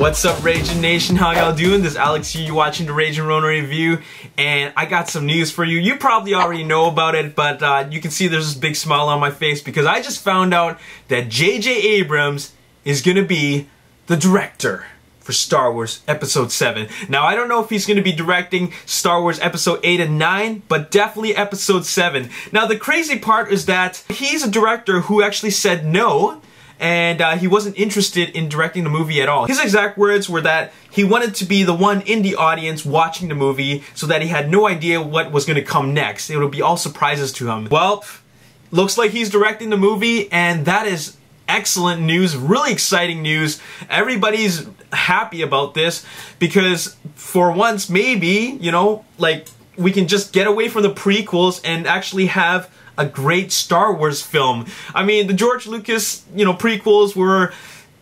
What's up, Ragin Nation? How y'all doing? This is Alex here, you watching the Ragin Ronin review, and I got some news for you. You probably already know about it, but you can see there's this big smile on my face because I just found out that J.J. Abrams is gonna be the director for Star Wars Episode 7. Now, I don't know if he's going to be directing Star Wars Episode 8 and 9, but definitely Episode 7. Now, the crazy part is that he's a director who actually said no, and he wasn't interested in directing the movie at all. His exact words were that he wanted to be the one in the audience watching the movie so that he had no idea what was going to come next. It would be all surprises to him. Well, looks like he's directing the movie, and that is excellent news, really exciting news. Everybody's happy about this because for once, maybe, you know, like, we can just get away from the prequels and actually have a great Star Wars film. I mean, the George Lucas, you know, prequels were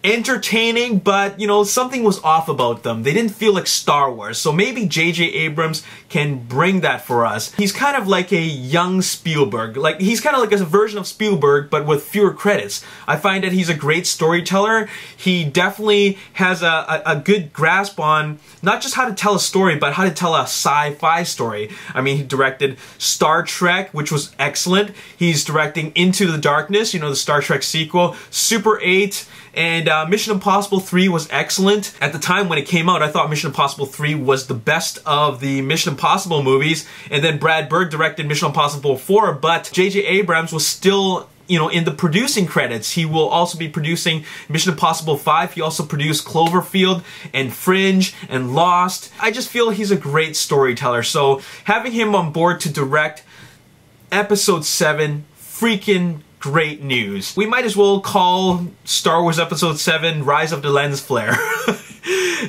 entertaining, but, you know, something was off about them. They didn't feel like Star Wars. So maybe J.J. Abrams can bring that for us. He's kind of like a young Spielberg. Like, he's kind of like a version of Spielberg, but with fewer credits. I find that he's a great storyteller. He definitely has a good grasp on not just how to tell a story, but how to tell a sci-fi story. I mean, he directed Star Trek, which was excellent. He's directing Into the Darkness, you know, the Star Trek sequel, Super 8, and Mission Impossible 3 was excellent. At the time when it came out, I thought Mission Impossible 3 was the best of the Mission Impossible movies. And then Brad Bird directed Mission Impossible 4, but J.J. Abrams was still, you know, in the producing credits. He will also be producing Mission Impossible 5. He also produced Cloverfield and Fringe and Lost. I just feel he's a great storyteller. So having him on board to direct Episode 7, freaking great news. We might as well call Star Wars Episode 7 Rise of the Lens Flare.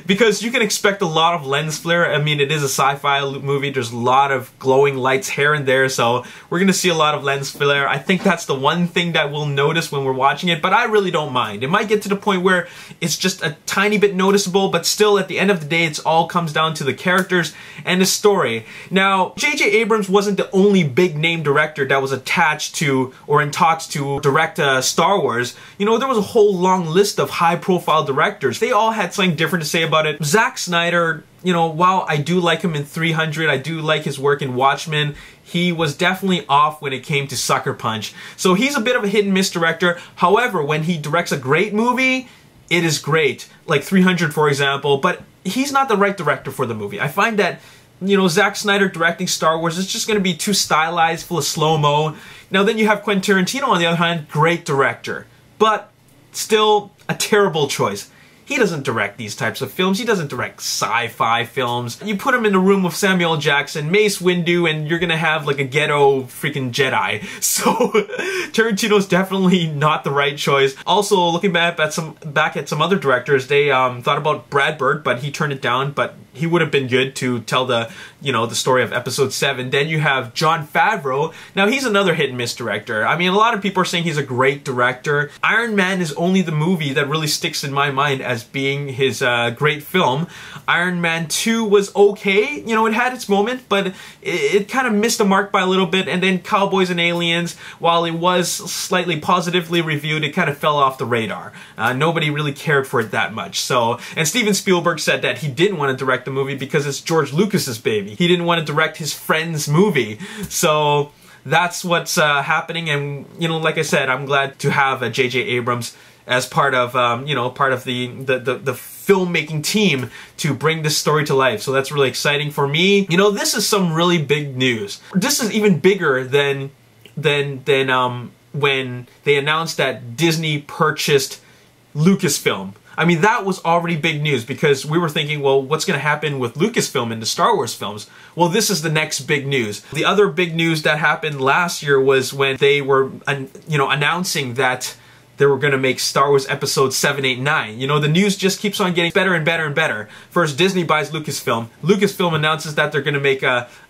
Because you can expect a lot of lens flare. I mean, it is a sci-fi movie. There's a lot of glowing lights here and there, so we're going to see a lot of lens flare. I think that's the one thing that we'll notice when we're watching it, but I really don't mind. It might get to the point where it's just a tiny bit noticeable, but still, at the end of the day, it all comes down to the characters and the story. Now, J.J. Abrams wasn't the only big-name director that was attached to or in talks to direct Star Wars. You know, there was a whole long list of high-profile directors. They all had something different to say about it. Zack Snyder, you know, while I do like him in 300, I do like his work in Watchmen, he was definitely off when it came to Sucker Punch. So he's a bit of a hit and miss director. However, when he directs a great movie, it is great. Like 300, for example, but he's not the right director for the movie. I find that, you know, Zack Snyder directing Star Wars is just going to be too stylized, full of slow-mo. Now then you have Quentin Tarantino, on the other hand, great director, but still a terrible choice. He doesn't direct these types of films. He doesn't direct sci-fi films. You put him in a room with Samuel Jackson, Mace Windu, and you're gonna have like a ghetto freaking Jedi. So Tarantino's definitely not the right choice. Also, looking back at some other directors, they thought about Brad Bird, but he turned it down. But he would have been good to tell the, you know, the story of Episode 7. Then you have Jon Favreau. Now he's another hit and miss director. I mean, a lot of people are saying he's a great director. Iron Man is only the movie that really sticks in my mind as being his great film. Iron Man 2 was okay. You know, it had its moment, but it kind of missed the mark by a little bit. And then Cowboys and Aliens, while it was slightly positively reviewed, it kind of fell off the radar. Nobody really cared for it that much. So, and Steven Spielberg said that he didn't want to direct the movie because it's George Lucas's baby. He didn't want to direct his friend's movie. So that's what's happening. And, you know, like I said, I'm glad to have J.J. Abrams as part of, you know, part of the filmmaking team to bring this story to life. So that's really exciting for me. You know, this is some really big news. This is even bigger than when they announced that Disney purchased Lucasfilm. I mean, that was already big news because we were thinking, well, what's going to happen with Lucasfilm and the Star Wars films? Well, this is the next big news. The other big news that happened last year was when they were, you know, announcing that they were going to make Star Wars Episode 7, 8, 9. You know, the news just keeps on getting better and better and better. First, Disney buys Lucasfilm. Lucasfilm announces that they're going to make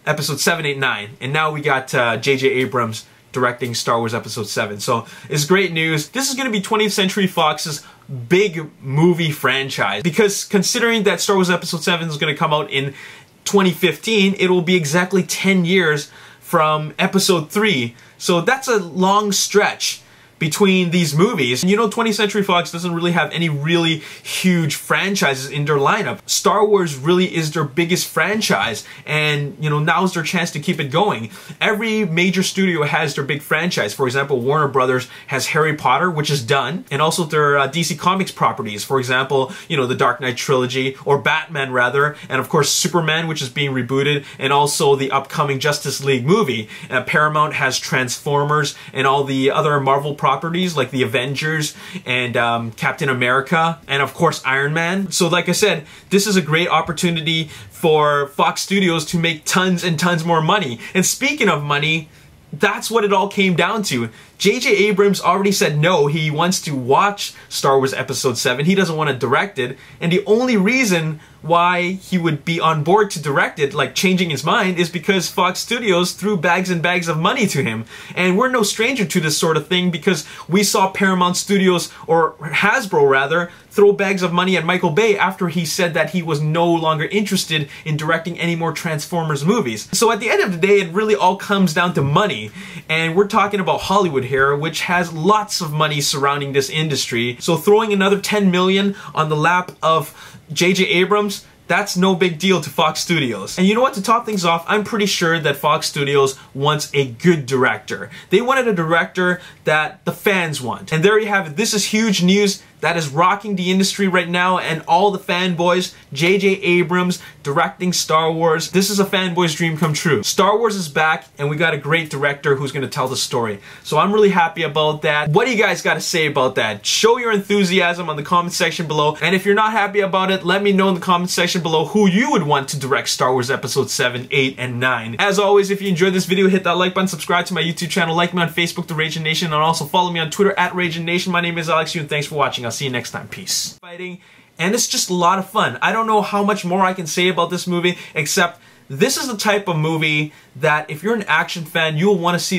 Episode 7, 8, 9. And now we got J.J. Abrams directing Star Wars Episode 7. So it's great news. This is going to be 20th Century Fox's big movie franchise, because considering that Star Wars Episode 7 is going to come out in 2015, it will be exactly 10 years from Episode 3. So that's a long stretch. between these movies. And you know, 20th Century Fox doesn't really have any really huge franchises in their lineup. Star Wars really is their biggest franchise, and you know, now's their chance to keep it going. Every major studio has their big franchise. For example, Warner Brothers has Harry Potter, which is done, and also their DC Comics properties. For example, you know, the Dark Knight trilogy, or Batman rather, and of course Superman, which is being rebooted, and also the upcoming Justice League movie. Paramount has Transformers and all the other Marvel properties like the Avengers and Captain America, and of course Iron Man. So like I said, this is a great opportunity for Fox Studios to make tons and tons more money. And speaking of money, that's what it all came down to. J.J. Abrams already said no, he wants to watch Star Wars Episode 7. He doesn't want to direct it. And the only reason why he would be on board to direct it, like changing his mind, is because Fox Studios threw bags and bags of money to him. And we're no stranger to this sort of thing, because we saw Paramount Studios, or Hasbro rather, throw bags of money at Michael Bay after he said that he was no longer interested in directing any more Transformers movies. So at the end of the day, it really all comes down to money. And we're talking about Hollywood here, which has lots of money surrounding this industry. So throwing another $10 million on the lap of J.J. Abrams, that's no big deal to Fox Studios. And you know what, to top things off, I'm pretty sure that Fox Studios wants a good director. They wanted a director that the fans want. And there you have it. This is huge news that is rocking the industry right now, and all the fanboys. J.J. Abrams directing Star Wars. This is a fanboy's dream come true. Star Wars is back, and we got a great director who's going to tell the story. So I'm really happy about that. What do you guys got to say about that? Show your enthusiasm on the comment section below. And if you're not happy about it, let me know in the comment section below who you would want to direct Star Wars Episode 7, 8, and 9. As always, if you enjoyed this video, hit that like button, subscribe to my YouTube channel, like me on Facebook, The Ragin Nation, and also follow me on Twitter at Ragin Nation. My name is Alex Yu, and thanks for watching. I'll see you next time. Peace. Fighting, and it's just a lot of fun. I don't know how much more I can say about this movie, except this is the type of movie that if you're an action fan, you'll want to see.